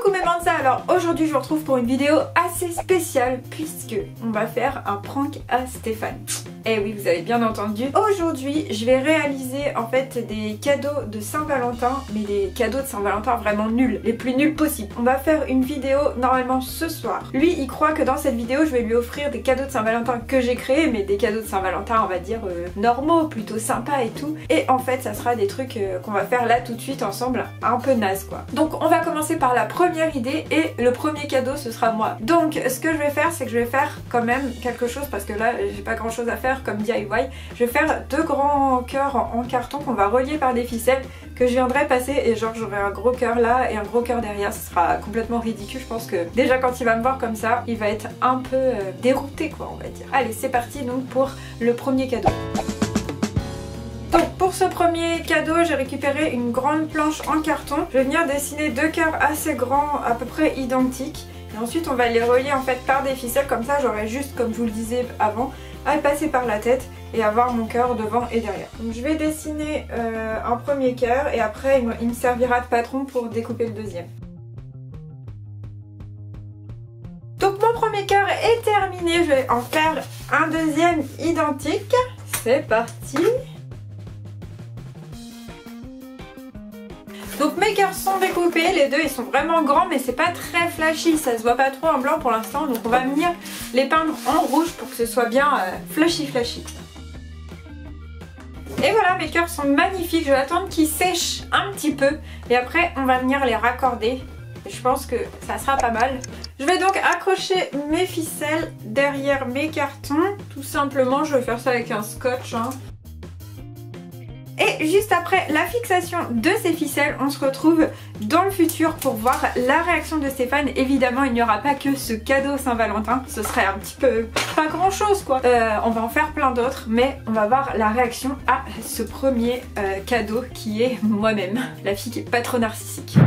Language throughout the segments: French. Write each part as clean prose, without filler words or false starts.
Coucou mes Mansa, alors aujourd'hui je vous retrouve pour une vidéo assez spéciale puisque on va faire un prank à Stéphane. Eh oui, vous avez bien entendu. Aujourd'hui je vais réaliser en fait des cadeaux de Saint-Valentin, mais des cadeaux de Saint-Valentin vraiment nuls, les plus nuls possibles. On va faire une vidéo normalement ce soir. Lui il croit que dans cette vidéo je vais lui offrir des cadeaux de Saint-Valentin que j'ai créés, mais des cadeaux de Saint-Valentin on va dire normaux, plutôt sympas et tout. Et en fait ça sera des trucs qu'on va faire là tout de suite ensemble, un peu naze quoi. Donc on va commencer par la première idée et le premier cadeau ce sera moi. Donc ce que je vais faire c'est que je vais faire quand même quelque chose parce que là j'ai pas grand chose à faire comme DIY. Je vais faire deux grands cœurs en carton qu'on va relier par des ficelles que je viendrai passer et genre j'aurai un gros cœur là et un gros cœur derrière. Ce sera complètement ridicule. Je pense que déjà quand il va me voir comme ça il va être un peu dérouté quoi on va dire. Allez c'est parti donc pour le premier cadeau. Donc pour ce premier cadeau j'ai récupéré une grande planche en carton. Je vais venir dessiner deux cœurs assez grands à peu près identiques et ensuite on va les relier en fait par des ficelles, comme ça j'aurai juste comme je vous le disais avant à le passer par la tête et avoir mon cœur devant et derrière. Donc je vais dessiner un premier cœur et après il me servira de patron pour découper le deuxième. Donc mon premier cœur est terminé, je vais en faire un deuxième identique. C'est parti. Donc mes cœurs sont découpés, les deux ils sont vraiment grands mais c'est pas très flashy, ça se voit pas trop en blanc pour l'instant, donc on va venir les peindre en rouge pour que ce soit bien flashy. Et voilà, mes cœurs sont magnifiques, je vais attendre qu'ils sèchent un petit peu et après on va venir les raccorder. Je pense que ça sera pas mal. Je vais donc accrocher mes ficelles derrière mes cartons, tout simplement je vais faire ça avec un scotch hein. Et juste après la fixation de ces ficelles, on se retrouve dans le futur pour voir la réaction de Stéphane. Évidemment, il n'y aura pas que ce cadeau Saint-Valentin, ce serait un petit peu pas grand chose quoi. On va en faire plein d'autres, mais on va voir la réaction à ce premier cadeau qui est moi-même, la fille qui est pas trop narcissique.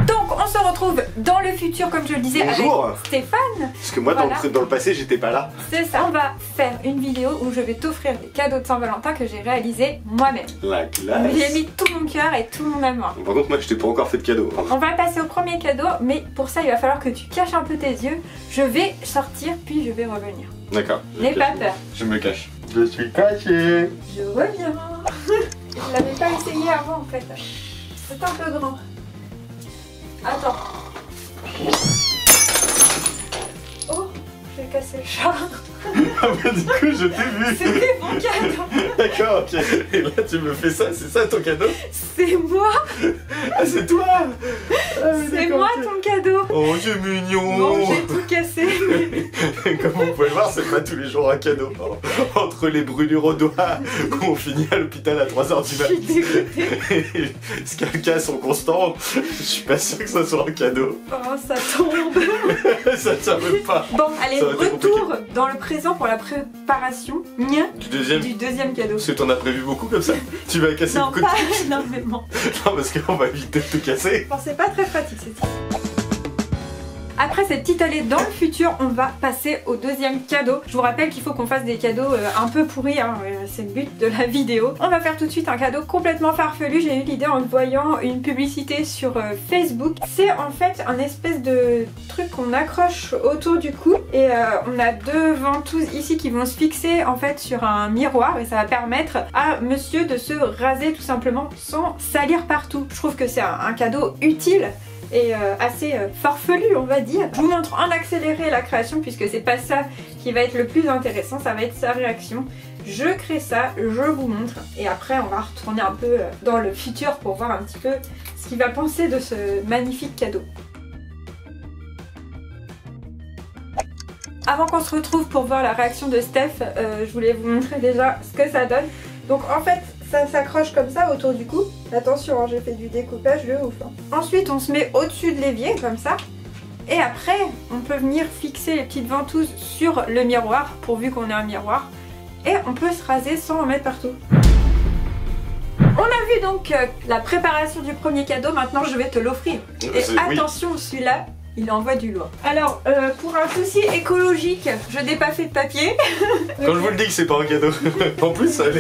Donc on se retrouve dans le futur comme je le disais. Bonjour. Avec Stéphane. Parce que moi voilà. Dans le passé j'étais pas là. C'est ça. On va faire une vidéo où je vais t'offrir des cadeaux de Saint-Valentin que j'ai réalisés moi-même. La classe. J'ai mis tout mon cœur et tout mon amour. Par contre moi je t'ai pas encore fait de cadeau. On va passer au premier cadeau, mais pour ça il va falloir que tu caches un peu tes yeux. Je vais sortir puis je vais revenir. D'accord. N'aie pas peur. Je me cache. Je suis caché. Je reviens. Je l'avais pas essayé avant en fait. C'est un peu grand. Attends. Oh, j'ai cassé le chat. Ah bah du coup je t'ai vu. C'était mon cadeau. D'accord, ok. Et là tu me fais ça, c'est ça ton cadeau? C'est moi. Ah c'est toi. Ah, c'est moi ton cadeau. Oh c'est mignon. Bon j'ai tout cassé. Comme vous pouvez le voir c'est pas tous les jours un cadeau. Entre les brûlures aux doigts où on finit à l'hôpital à 3 h du matin. Je suis dégoûtée. Et ce cas sont constants, je suis pas sûre que ça soit un cadeau. Oh ça tombe. Ça tient même pas. Bon allez, retour dans le présent pour la préparation du deuxième cadeau. Parce que t'en as prévu beaucoup comme ça. Tu vas casser beaucoup de trucs. Non, énormément. Non parce qu'on va éviter de tout casser. Bon c'est pas très pratique cette histoire. Après cette petite allée dans le futur, on va passer au deuxième cadeau. Je vous rappelle qu'il faut qu'on fasse des cadeaux un peu pourris, hein, c'est le but de la vidéo. On va faire tout de suite un cadeau complètement farfelu. J'ai eu l'idée en voyant une publicité sur Facebook. C'est en fait un espèce de truc qu'on accroche autour du cou et on a deux ventouses ici qui vont se fixer en fait sur un miroir et ça va permettre à monsieur de se raser tout simplement sans salir partout. Je trouve que c'est un cadeau utile et assez farfelu on va dire. Je vous montre en accéléré la création puisque c'est pas ça qui va être le plus intéressant, ça va être sa réaction. Je crée ça, je vous montre et après on va retourner un peu dans le futur pour voir un petit peu ce qu'il va penser de ce magnifique cadeau. Avant qu'on se retrouve pour voir la réaction de Steph, je voulais vous montrer déjà ce que ça donne. Donc en fait ça s'accroche comme ça autour du cou. Attention, hein, j'ai fait du découpage de ouf. Hein. Ensuite, on se met au-dessus de l'évier, comme ça. Et après, on peut venir fixer les petites ventouses sur le miroir, pourvu qu'on ait un miroir. Et on peut se raser sans en mettre partout. On a vu donc la préparation du premier cadeau, maintenant je vais te l'offrir. Et attention, celui-là, il envoie du lourd. Alors, pour un souci écologique, je n'ai pas fait de papier. Quand je vous le dis que c'est pas un cadeau. En plus, elle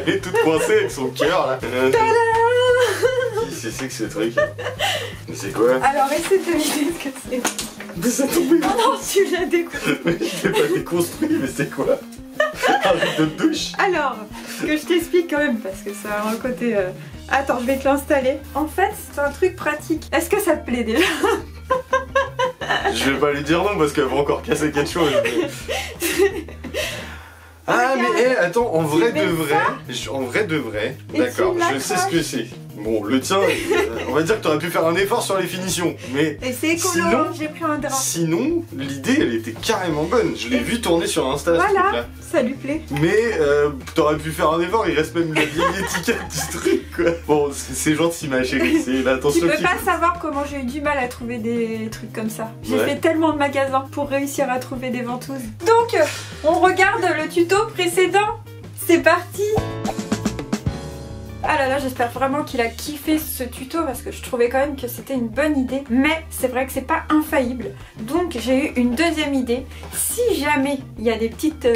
est toute coincée avec son cœur là. Tada! Qu'est-ce que c'est que ce truc? Mais c'est quoi? Alors essaie de deviner ce que c'est. Mais ça tombait. Oh non, tu l'as découvert. Mais je l'ai pas déconstruit, mais c'est quoi? Un rideau de douche? Alors, que je t'explique quand même parce que ça a un côté... Attends, je vais te l'installer. En fait, c'est un truc pratique. Est-ce que ça te plaît déjà? Je vais pas lui dire non parce qu'elle va encore casser quelque chose. Ah mais attends, en vrai de vrai, d'accord, je sais ce que c'est. Bon, le tien, on va dire que t'aurais pu faire un effort sur les finitions, mais et c'est écolo, j'ai pris un drap. Sinon, l'idée, elle était carrément bonne. Je l'ai vu tourner sur Insta, ce truc-là. Ça lui plaît. Mais t'aurais pu faire un effort, il reste même la vieille étiquette du truc, quoi. Bon, c'est gentil, ma chérie, c'est l'attention. Tu peux pas savoir comment j'ai eu du mal à trouver des trucs comme ça. J'ai fait tellement de magasins pour réussir à trouver des ventouses. Donc, on regarde le tuto précédent. C'est parti! Ah là là, j'espère vraiment qu'il a kiffé ce tuto parce que je trouvais quand même que c'était une bonne idée. Mais c'est vrai que c'est pas infaillible. Donc j'ai eu une deuxième idée. Si jamais il y a des petites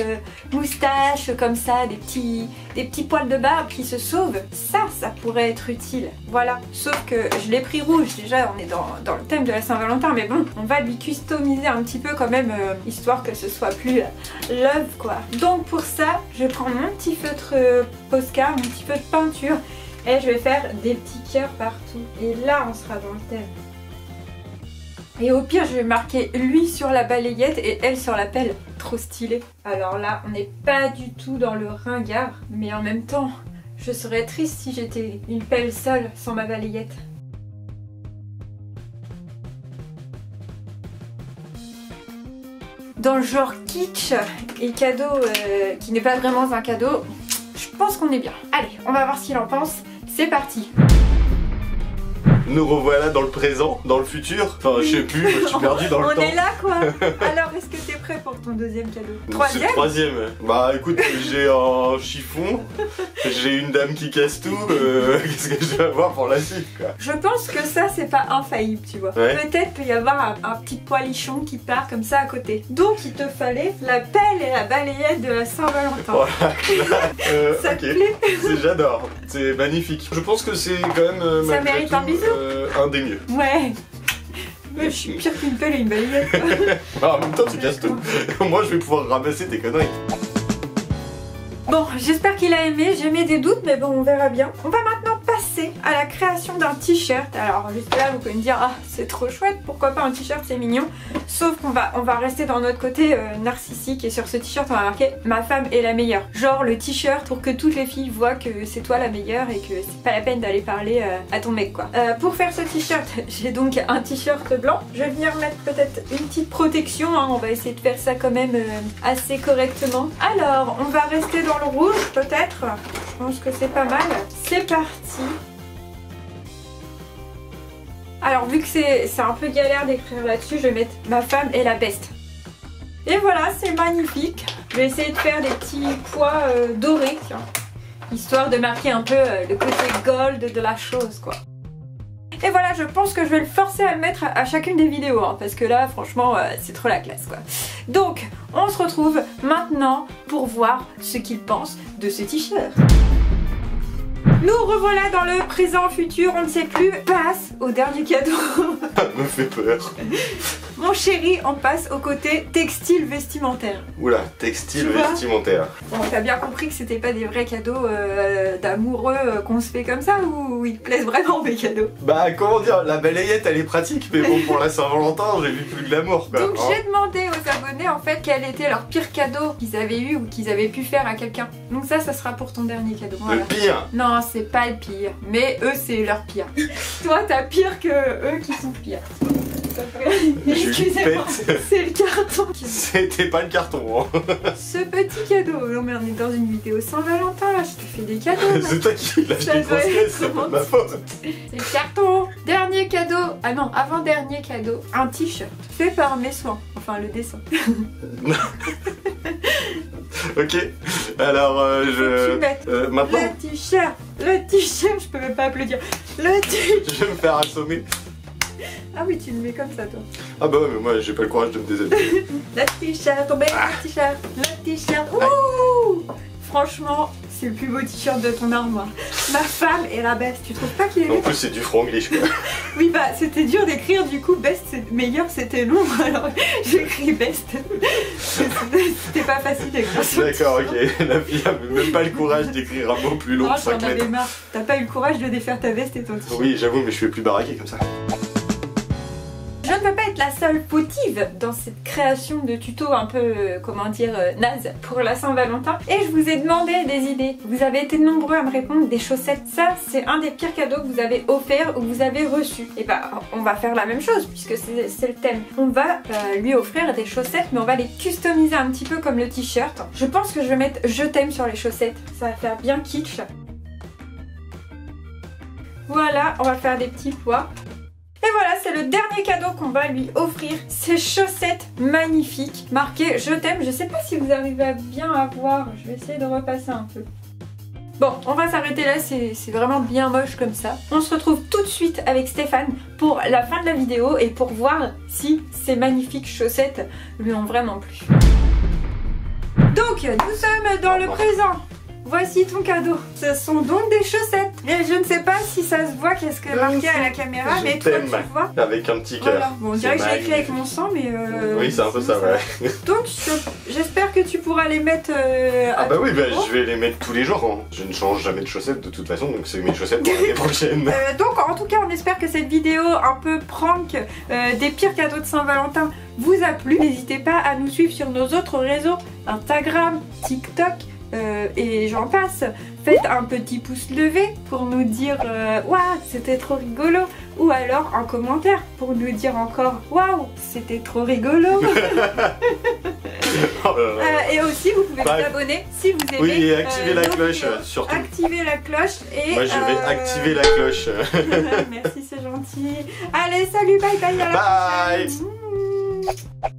moustaches comme ça, des petits poils de barbe qui se sauvent, ça pourrait être utile. Voilà. Sauf que je l'ai pris rouge. Déjà, on est dans le thème de la Saint-Valentin. Mais bon, on va lui customiser un petit peu quand même, histoire que ce soit plus love quoi. Donc pour ça, je prends mon petit feutre Posca, mon petit feutre peinture. Et je vais faire des petits cœurs partout. Et là, on sera dans le thème. Et au pire, je vais marquer lui sur la balayette et elle sur la pelle. Trop stylé. Alors là, on n'est pas du tout dans le ringard. Mais en même temps, je serais triste si j'étais une pelle seule sans ma balayette. Dans le genre kitsch et cadeau qui n'est pas vraiment un cadeau, je pense qu'on est bien. Allez, on va voir ce qu'il en pense. C'est parti. Nous revoilà dans le présent, dans le futur. Enfin, je sais plus, je suis perdu dans le temps. On est là quoi. Alors, est-ce que t'es prêt pour ton deuxième cadeau? C'est le troisième. Bah écoute, j'ai un chiffon, j'ai une dame qui casse tout, qu'est-ce que je vais avoir pour la suite quoi? Je pense que ça c'est pas infaillible, tu vois. Ouais. Peut-être peut y avoir un petit poilichon qui part comme ça à côté. Donc il te fallait la pelle et la balayette de la Saint-Valentin. Voilà, ça te plaît? J'adore, c'est magnifique. Je pense que c'est quand même... ça mérite un bisou. Un des mieux. Ouais. Mais je suis pire qu'une pelle et une balayette. Bah, en même temps tu casses tout. Moi je vais pouvoir ramasser tes conneries. Bon, j'espère qu'il a aimé, j'ai mis des doutes, mais bon, on verra bien. On va maintenant passer à la création d'un t-shirt. Alors, juste là, vous pouvez me dire, ah, c'est trop chouette, pourquoi pas un t-shirt, c'est mignon. Sauf qu'on va rester dans notre côté narcissique, et sur ce t-shirt, on va marquer « Ma femme est la meilleure ». Genre le t-shirt pour que toutes les filles voient que c'est toi la meilleure et que c'est pas la peine d'aller parler à ton mec, quoi. Pour faire ce t-shirt, j'ai donc un t-shirt blanc. Je vais venir mettre peut-être une petite protection, hein. On va essayer de faire ça quand même assez correctement. Alors, on va rester dans le rouge peut-être, je pense que c'est pas mal. C'est parti. Alors vu que c'est un peu galère d'écrire là-dessus, je vais mettre ma femme est la best. Et voilà, c'est magnifique. Je vais essayer de faire des petits pois dorés, tiens, histoire de marquer un peu le côté gold de la chose quoi. Et voilà, je pense que je vais le forcer à le mettre à chacune des vidéos, hein, parce que là, franchement, c'est trop la classe, quoi. Donc, on se retrouve maintenant pour voir ce qu'il pense de ce t-shirt. Nous revoilà dans le présent futur, on ne sait plus. Passe au dernier cadeau. Ça me fait peur. Mon chéri, on passe au côté textile vestimentaire. Oula, textile vestimentaire. Bon, t'as bien compris que c'était pas des vrais cadeaux d'amoureux qu'on se fait comme ça, ou ils te plaisent vraiment mes cadeaux? Bah comment dire, la balayette elle est pratique, mais bon pour la Saint-Valentin j'ai vu plus de l'amour quoi. Donc j'ai demandé aux abonnés en fait quel était leur pire cadeau qu'ils avaient eu ou qu'ils avaient pu faire à quelqu'un. Donc ça sera pour ton dernier cadeau. Voilà. Le pire? Non, c'est pas le pire, mais eux c'est leur pire. Toi t'as pire que eux qui sont pires. Excusez-moi, c'est le carton. C'était pas le carton hein. Ce petit cadeau. Non mais on est dans une vidéo Saint-Valentin là, je te fais des cadeaux. C'est toi qui l'as transmis, c'est pas de ma faute. C'est le carton. Dernier cadeau. Ah non, avant-dernier cadeau. Un t-shirt fait par mes soins. Enfin le dessin. Ok, alors maintenant... Le t-shirt, je peux même pas applaudir. Le t-shirt. Je vais me faire assommer. Ah oui, tu le mets comme ça toi. Ah bah ouais, mais moi j'ai pas le courage de me déshabiller. Le t-shirt, tombé, le t-shirt, le t-shirt. Ouh. Franchement, c'est le plus beau t-shirt de ton armoire. Ma femme est la best, tu trouves pas qu'il est En plus c'est du franglish quoi. Oui bah c'était dur d'écrire, du coup best c'est meilleur, c'était long, alors j'ai écrit best. C'était pas facile d'écrire. D'accord, ok, la fille avait même pas le courage d'écrire un mot plus long que 5 mètres. Marre. T'as pas eu le courage de défaire ta veste et ton t-shirt. Oui j'avoue, mais je fais plus baraquer comme ça. Je ne veux pas être la seule fautive dans cette création de tuto un peu, comment dire, naze pour la Saint-Valentin. Et je vous ai demandé des idées. Vous avez été nombreux à me répondre des chaussettes. Ça, c'est un des pires cadeaux que vous avez offert ou que vous avez reçu. Et bah, on va faire la même chose puisque c'est le thème. On va lui offrir des chaussettes, mais on va les customiser un petit peu comme le t-shirt. Je pense que je vais mettre je t'aime sur les chaussettes. Ça va faire bien kitsch. Voilà, on va faire des petits pois. Et voilà, c'est le dernier cadeau qu'on va lui offrir. Ces chaussettes magnifiques, marquées je t'aime. Je sais pas si vous arrivez à bien à voir. Je vais essayer de repasser un peu. Bon, on va s'arrêter là, c'est vraiment bien moche comme ça. On se retrouve tout de suite avec Stéphane pour la fin de la vidéo et pour voir si ces magnifiques chaussettes lui ont vraiment plu. Donc, nous sommes dans le présent. Voici ton cadeau. Ce sont donc des chaussettes. Et je ne sais pas si ça se voit qu'est-ce que marqué à la caméra, mais toi tu vois. Avec un petit cœur. Voilà. Bon, on dirait que j'ai écrit avec mon sang, mais oui, c'est un peu ça, ouais. Donc, j'espère que tu pourras les mettre ah bah oui, bah, je vais les mettre tous les jours. Hein. Je ne change jamais de chaussettes de toute façon, donc c'est mes chaussettes pour l'année prochaine. Donc, en tout cas, on espère que cette vidéo un peu prank des pires cadeaux de Saint-Valentin vous a plu. N'hésitez pas à nous suivre sur nos autres réseaux, Instagram, TikTok, et j'en passe. Faites un petit pouce levé pour nous dire waouh, c'était trop rigolo, ou alors un commentaire pour nous dire encore waouh, c'était trop rigolo. Et aussi vous pouvez vous abonner si vous aimez. Oui, et activer la cloche surtout. Activer la cloche et moi je vais activer la cloche. Merci, c'est gentil. Allez, salut, bye bye, à la prochaine.